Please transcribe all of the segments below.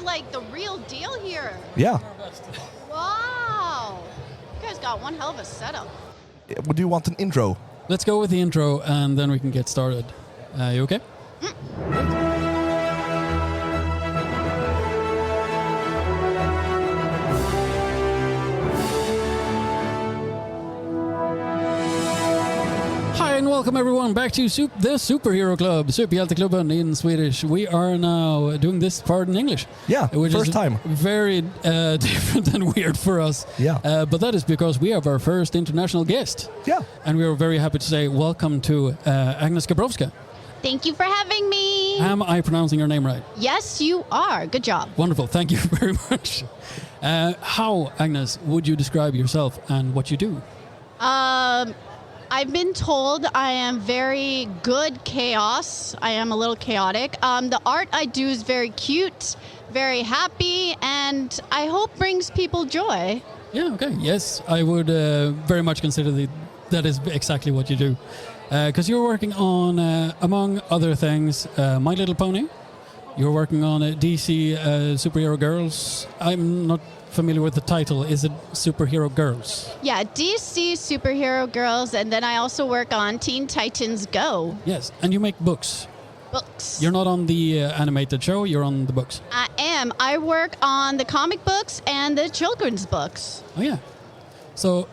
like the real deal here. Yeah. Wow. You guys got one hell of a setup. Do you want an intro? Let's go with the intro and then we can get started. You okay? Hi and welcome everyone back to the Superhero Club, Superhjälteklubben in Swedish. We are now doing this part in English. Yeah, which first is time. Very different and weird for us. Yeah. But that is because we have our first international guest. Yeah. And we are very happy to say welcome to Agnes Garbowska. Thank you for having me. Am I pronouncing your name right? Yes, you are. Good job. Wonderful. Thank you very much. How, Agnes, would you describe yourself and what you do? I've been told I am very good chaos. I am a little chaotic. The art I do is very cute, very happy, and I hope brings people joy. Yeah, okay. Yes, I would very much consider that is exactly what you do. Because you're working on, among other things, My Little Pony. You're working on DC Superhero Girls. I'm not familiar with the title. Is it Superhero Girls? Yeah, DC Superhero Girls, and then I also work on Teen Titans Go. Yes, and you make books. Books. You're not on the animated show, you're on the books. I am. I work on the comic books and the children's books. Oh, yeah. So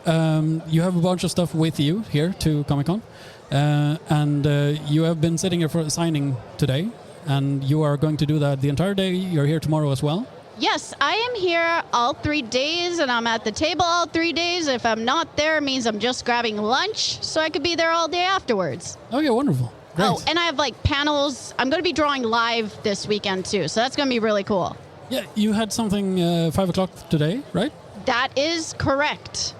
you have a bunch of stuff with you here to Comic-Con. And you have been sitting here for a signing today. And you are going to do that the entire day. You're here tomorrow as well. Yes, I am here all 3 days, and I'm at the table all 3 days. If I'm not there, it means I'm just grabbing lunch, so I could be there all day afterwards. Oh, yeah, wonderful. Great. Oh, and I have like panels. I'm going to be drawing live this weekend too, so that's going to be really cool. Yeah, you had something 5 o'clock today, right? That is correct.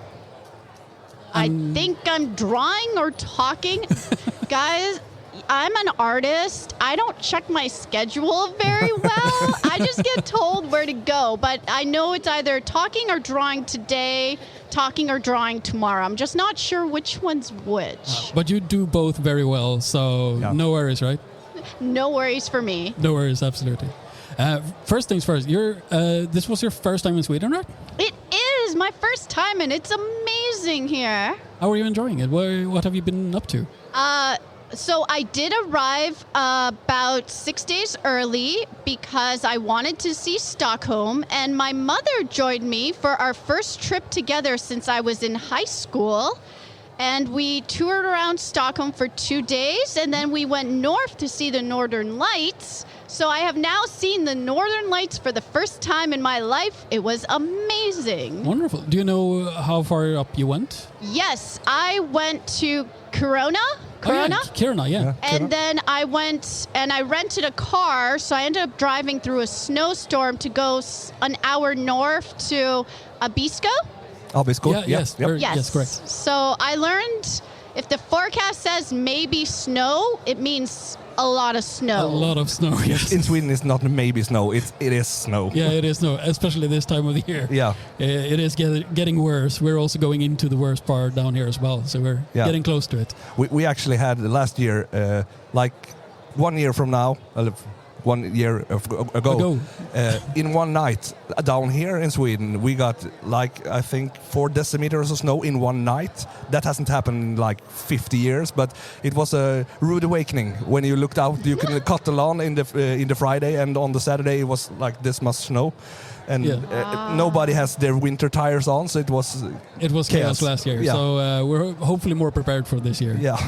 I think I'm drawing or talking. Guys, I'm an artist. I don't check my schedule very well. I just get told where to go. But I know it's either talking or drawing today, talking or drawing tomorrow. I'm just not sure which one's which. But you do both very well, so no worries, right? No worries for me. No worries, absolutely. First things first, this was your first time in Sweden, right? It is my first time, and it's amazing here. How are you enjoying it? What have you been up to? So I did arrive about 6 days early because I wanted to see Stockholm, and my mother joined me for our first trip together since I was in high school. And we toured around Stockholm for 2 days, and then we went north to see the Northern Lights. So I have now seen the Northern Lights for the first time in my life. It was amazing. Wonderful. Do you know how far up you went? Yes, I went to Kiruna. Oh, yeah. Kiruna, yeah. And then I went and I rented a car, so I ended up driving through a snowstorm to go an hour north to Abisko. Abisko? Yeah, yes, yes, correct. So I learned if the forecast says maybe snow, it means a lot of snow. A lot of snow, yes. In Sweden, it's not maybe snow, it is snow. Yeah, it is snow, especially this time of the year. Yeah. It is getting worse. We're also going into the worst part down here as well, so we're getting close to it. We actually had last year, like 1 year from now, 1 year ago. In one night down here in Sweden, we got like, I think 4 decimeters of snow in one night. That hasn't happened in like 50 years, but it was a rude awakening. When you looked out, you could cut the lawn in the Friday, and on the Saturday it was like this much snow. And nobody has their winter tires on, so it was chaos last year. Yeah. So we're hopefully more prepared for this year. Yeah.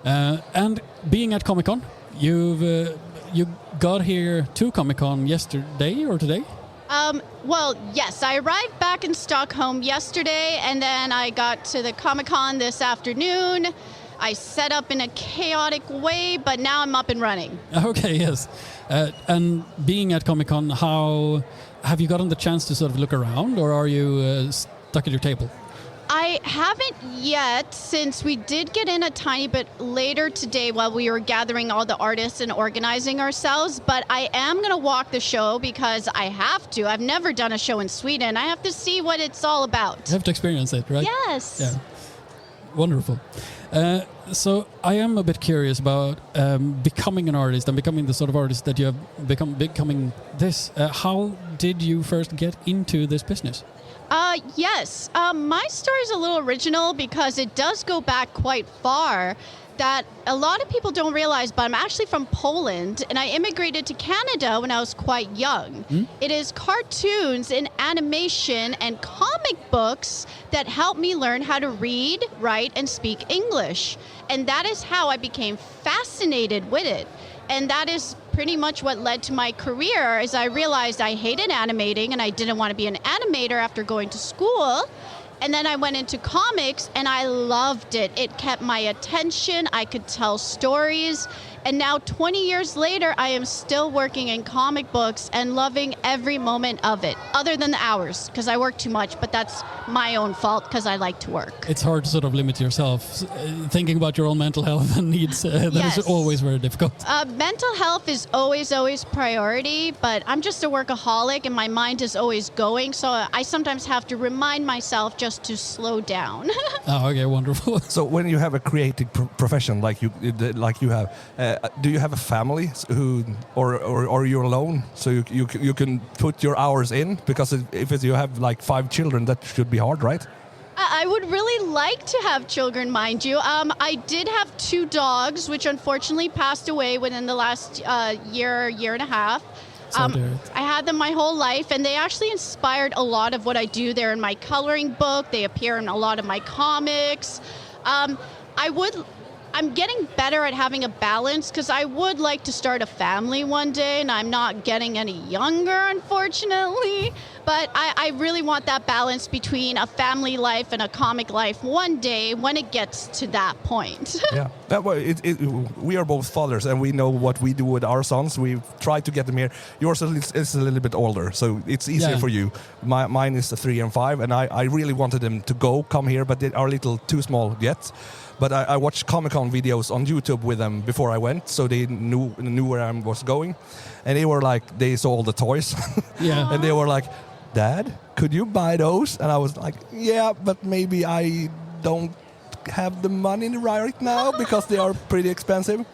And being at Comic-Con, you got here to Comic-Con yesterday or today? Well, yes, I arrived back in Stockholm yesterday, and then I got to the Comic-Con this afternoon. I set up in a chaotic way, but now I'm up and running. Okay, yes. And being at Comic-Con, how have you gotten the chance to sort of look around, or are you stuck at your table? I haven't yet, since we did get in a tiny bit later today while we were gathering all the artists and organizing ourselves, but I am going to walk the show because I have to. I've never done a show in Sweden. I have to see what it's all about. You have to experience it, right? Yes. Yeah. Wonderful. So I am a bit curious about becoming an artist and becoming the sort of artist that you have becoming this. How did you first get into this business? Yes. My story is a little original because it does go back quite far. That a lot of people don't realize, but I'm actually from Poland and I immigrated to Canada when I was quite young. It is cartoons and animation and comic books that helped me learn how to read, write, and speak English. And that is how I became fascinated with it. And that is pretty much what led to my career, as I realized I hated animating and I didn't want to be an animator after going to school. And then I went into comics and I loved it. It kept my attention. I could tell stories. And now 20 years later, I am still working in comic books and loving every moment of it, other than the hours, because I work too much, but that's my own fault because I like to work. It's hard to sort of limit yourself. Thinking about your own mental health and needs, that is always very difficult. Mental health is always priority, but I'm just a workaholic and my mind is always going, so I sometimes have to remind myself just to slow down. Oh, okay, wonderful. So when you have a creative profession like you have, do you have a family who, or you're alone, so you can put your hours in? Because if you have like 5 children, that should be hard, right? I would really like to have children, mind you. I did have 2 dogs, which unfortunately passed away within the last year and a half. I had them my whole life, and they actually inspired a lot of what I do. They're in my coloring book. They appear in a lot of my comics. I'm getting better at having a balance because I would like to start a family one day, and I'm not getting any younger, unfortunately. But I really want that balance between a family life and a comic life one day when it gets to that point. Yeah, we are both fathers, and we know what we do with our sons. We try to get them here. Yours is a little bit older, so it's easier for you. Mine is 3 and 5, and I really wanted them to come here, but they are a little too small yet. But I watched Comic-Con videos on YouTube with them before I went, so they knew where I was going. And they were like, they saw all the toys. Yeah. And they were like, Dad, could you buy those? And I was like, yeah, but maybe I don't have the money right now because they are pretty expensive.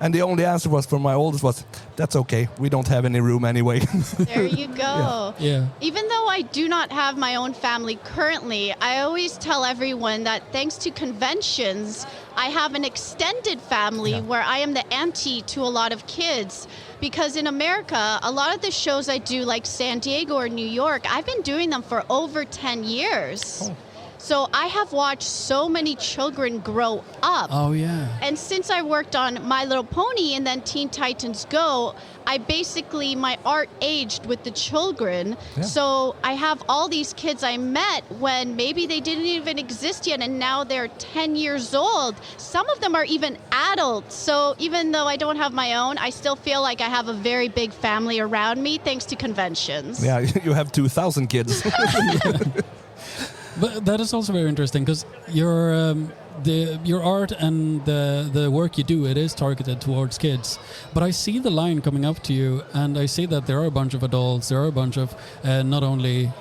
And the only answer was from my oldest was, that's okay, we don't have any room anyway. There you go. Yeah. Even though I do not have my own family currently, I always tell everyone that thanks to conventions, I have an extended family where I am the auntie to a lot of kids. Because in America, a lot of the shows I do, like San Diego or New York, I've been doing them for over 10 years. Oh. So I have watched so many children grow up. Oh, yeah. And since I worked on My Little Pony and then Teen Titans Go, my art aged with the children. Yeah. So I have all these kids I met when maybe they didn't even exist yet, and now they're 10 years old. Some of them are even adults. So even though I don't have my own, I still feel like I have a very big family around me thanks to conventions. Yeah, you have 2,000 kids. But that is also very interesting because your art and the work you do, it is targeted towards kids. But I see the line coming up to you, and I see that there are a bunch of adults, there are a bunch of not only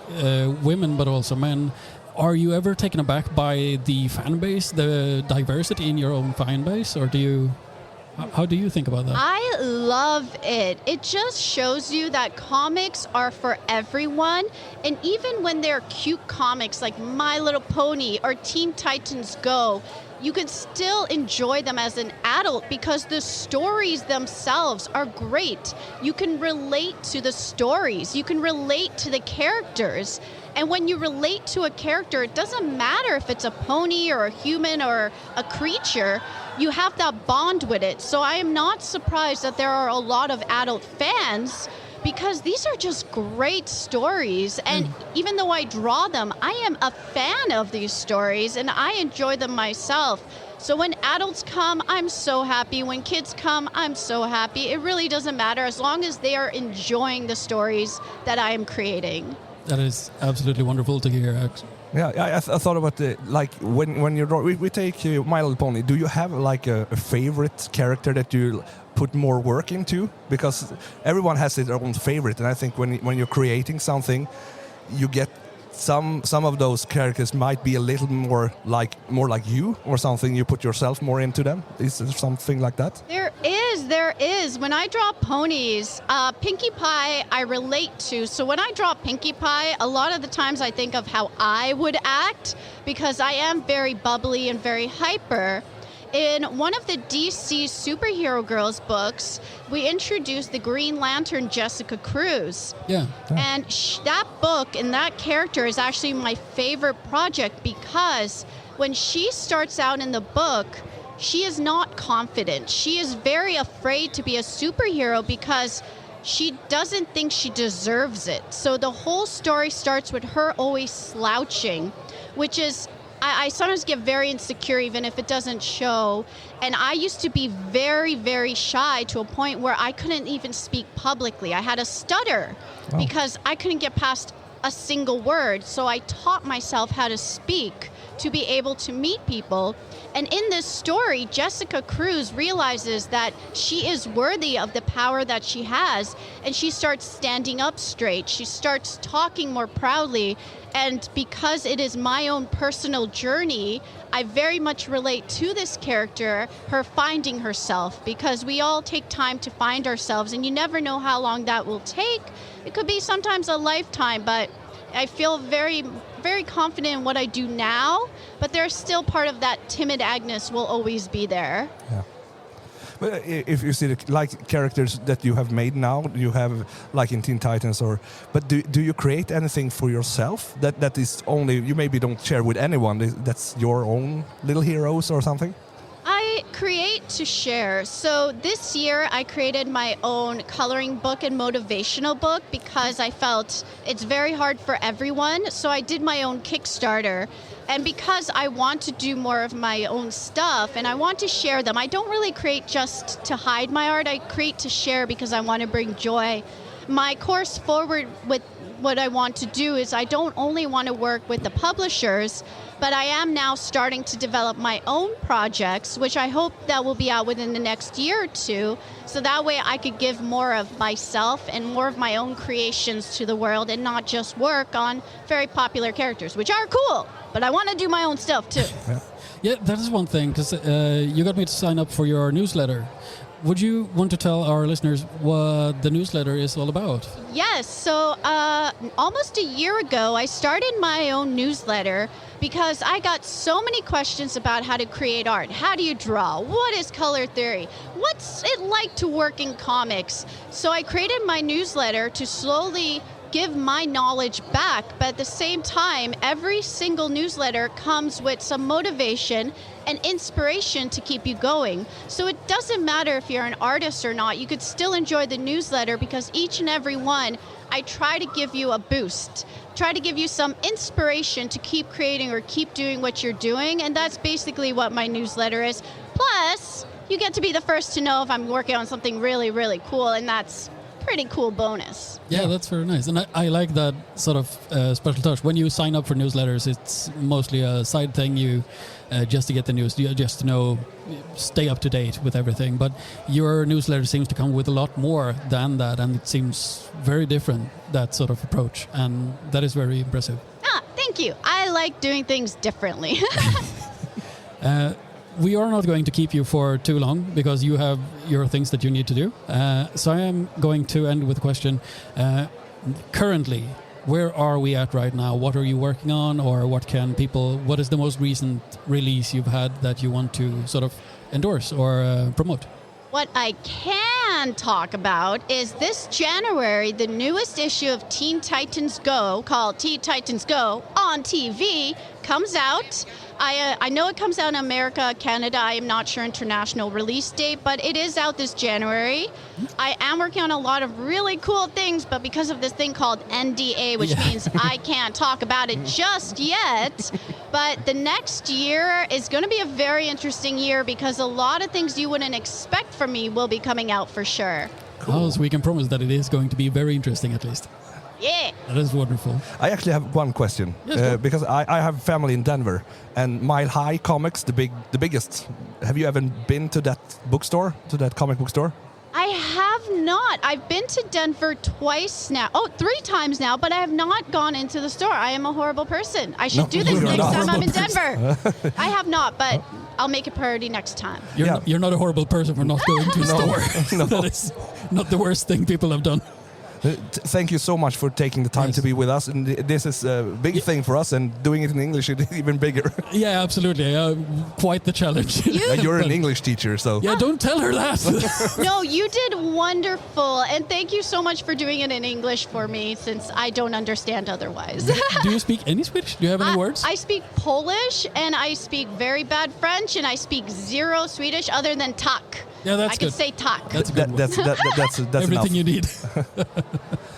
women but also men. Are you ever taken aback by the fan base, the diversity in your own fan base, or how do you think about that? I love it. It just shows you that comics are for everyone. And even when they're cute comics like My Little Pony or Teen Titans Go, you can still enjoy them as an adult because the stories themselves are great. You can relate to the stories. You can relate to the characters. And when you relate to a character, it doesn't matter if it's a pony or a human or a creature, you have that bond with it. So I am not surprised that there are a lot of adult fans because these are just great stories. And even though I draw them, I am a fan of these stories and I enjoy them myself. So when adults come, I'm so happy. When kids come, I'm so happy. It really doesn't matter as long as they are enjoying the stories that I am creating. That is absolutely wonderful to hear. Yeah, I thought about when you draw. We take My Little Pony. Do you have like a favorite character that you put more work into? Because everyone has their own favorite, and I think when you're creating something, you get some of those characters might be a little more like you or something. You put yourself more into them. Is there something like that? There is. When I draw ponies, Pinkie Pie I relate to. So when I draw Pinkie Pie, a lot of the times I think of how I would act because I am very bubbly and very hyper. In one of the DC superhero girls books, we introduced the Green Lantern Jessica Cruz. Yeah. And that book and that character is actually my favorite project because when she starts out in the book, she is not confident. She is very afraid to be a superhero because she doesn't think she deserves it. So the whole story starts with her always slouching, which is, I sometimes get very insecure even if it doesn't show. And I used to be very, very shy to a point where I couldn't even speak publicly. I had a stutter because I couldn't get past a single word. So I taught myself how to speak to be able to meet people. And in this story, Jessica Cruz realizes that she is worthy of the power that she has, and she starts standing up straight. She starts talking more proudly. And because it is my own personal journey, I very much relate to this character, her finding herself, because we all take time to find ourselves, and you never know how long that will take. It could be sometimes a lifetime, but I feel very, very confident in what I do now, but there's still part of that timid Agnes will always be there. Yeah. But if you see the characters that you have made now, you have like in Teen Titans, but do you create anything for yourself that is only you maybe don't share with anyone? That's your own little heroes or something? I create to share. So this year I created my own coloring book and motivational book because I felt it's very hard for everyone. So I did my own Kickstarter. And because I want to do more of my own stuff and I want to share them, I don't really create just to hide my art. I create to share because I want to bring joy. My course forward with what I want to do is I don't only want to work with the publishers, but I am now starting to develop my own projects, which I hope that will be out within the next year or two. So that way I could give more of myself and more of my own creations to the world and not just work on very popular characters, which are cool, but I want to do my own stuff too. Yeah, that is one thing, because you got me to sign up for your newsletter. Would you want to tell our listeners what the newsletter is all about? Yes. So almost a year ago, I started my own newsletter because I got so many questions about how to create art. How do you draw? What is color theory? What's it like to work in comics? So I created my newsletter to slowly give my knowledge back, but at the same time, every single newsletter comes with some motivation and inspiration to keep you going. So it doesn't matter if you're an artist or not, you could still enjoy the newsletter because each and every one, I try to give you a boost, try to give you some inspiration to keep creating or keep doing what you're doing, and that's basically what my newsletter is. Plus, you get to be the first to know if I'm working on something really, really cool, and that's pretty cool bonus. Yeah, that's very nice. And I like that sort of special touch. When you sign up for newsletters, it's mostly a side thing, you just to get the news, just to know, stay up to date with everything. But your newsletter seems to come with a lot more than that, and it seems very different, that sort of approach. And that is very impressive. Thank you. I like doing things differently. We are not going to keep you for too long because you have your things that you need to do. So I am going to end with a question. Currently, where are we at right now? What are you working on, or what is the most recent release you've had that you want to sort of endorse or promote? What I can talk about is this January, the newest issue of Teen Titans Go, called Teen Titans Go on TV, comes out. I know it comes out in America, Canada. I am not sure international release date, but it is out this January. I am working on a lot of really cool things, but because of this thing called NDA, which means I can't talk about it just yet. But the next year is going to be a very interesting year because a lot of things you wouldn't expect from me will be coming out for sure. Cool. Oh, so we can promise that it is going to be very interesting at least. Yeah. That is wonderful. I actually have one question, because I have family in Denver, and Mile High Comics, the biggest. Have you ever been to that bookstore, to that comic book store? I have not. I've been to Denver twice now. Oh, 3 times now, but I have not gone into the store. I am a horrible person. I should do this you're next not. time I'm in Denver. I have not, but I'll make a priority next time. You're not a horrible person for not going to a store. No. That is not the worst thing people have done. Thank you so much for taking the time to be with us. And this is a big thing for us, and doing it in English is even bigger. Yeah, absolutely. Quite the challenge. You're an English teacher, so... Yeah, don't tell her that. No, you did wonderful. And thank you so much for doing it in English for me, since I don't understand otherwise. Do you speak any Swedish? Do you have any words? I speak Polish, and I speak very bad French, and I speak 0 Swedish other than tak. Yeah, that's I can good. say tak. That's a good one. That's Everything enough. you need.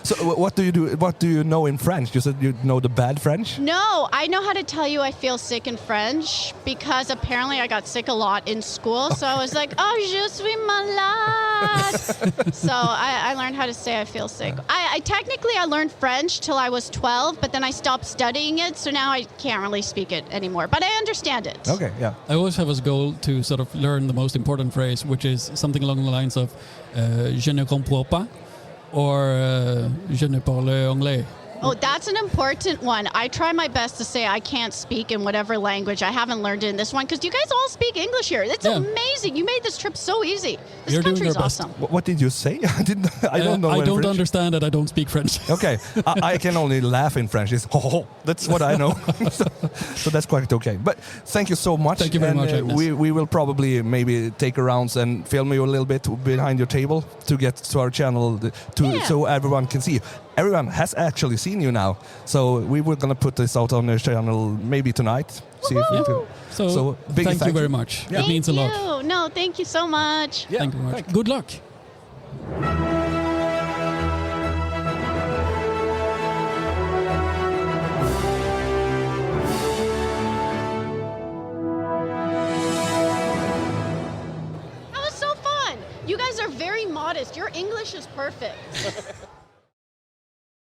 So what do you do? What do you know in French? You said you know the bad French? No, I know how to tell you I feel sick in French because apparently I got sick a lot in school. So I was like, oh, je suis malade. So I learned how to say I feel sick. I technically learned French till I was 12, but then I stopped studying it. So now I can't really speak it anymore, but I understand it. Okay, yeah. I always have as goal to sort of learn the most important phrase, which is something along the lines of je ne comprends pas or je ne parle anglais. Oh, that's an important one. I try my best to say I can't speak in whatever language. I haven't learned it in this one because you guys all speak English here. It's amazing. You made this trip so easy. This You're doing country's your best. awesome. What did you say? I don't know. I don't French. understand that I don't speak French. Okay, I can only laugh in French. It's ho ho. That's what I know. so that's quite okay. But thank you so much. Thank you very much, Agnes. We will probably maybe take a rounds and film you a little bit behind your table to get to our channel so everyone can see you. Everyone has actually seen you now. So we were going to put this out on the channel maybe tonight. See if we can. So big thank you very much. Yeah. It means a lot. Thank you. No, thank you so much. Yeah, Thank you very much. Good luck. That was so fun. You guys are very modest. Your English is perfect.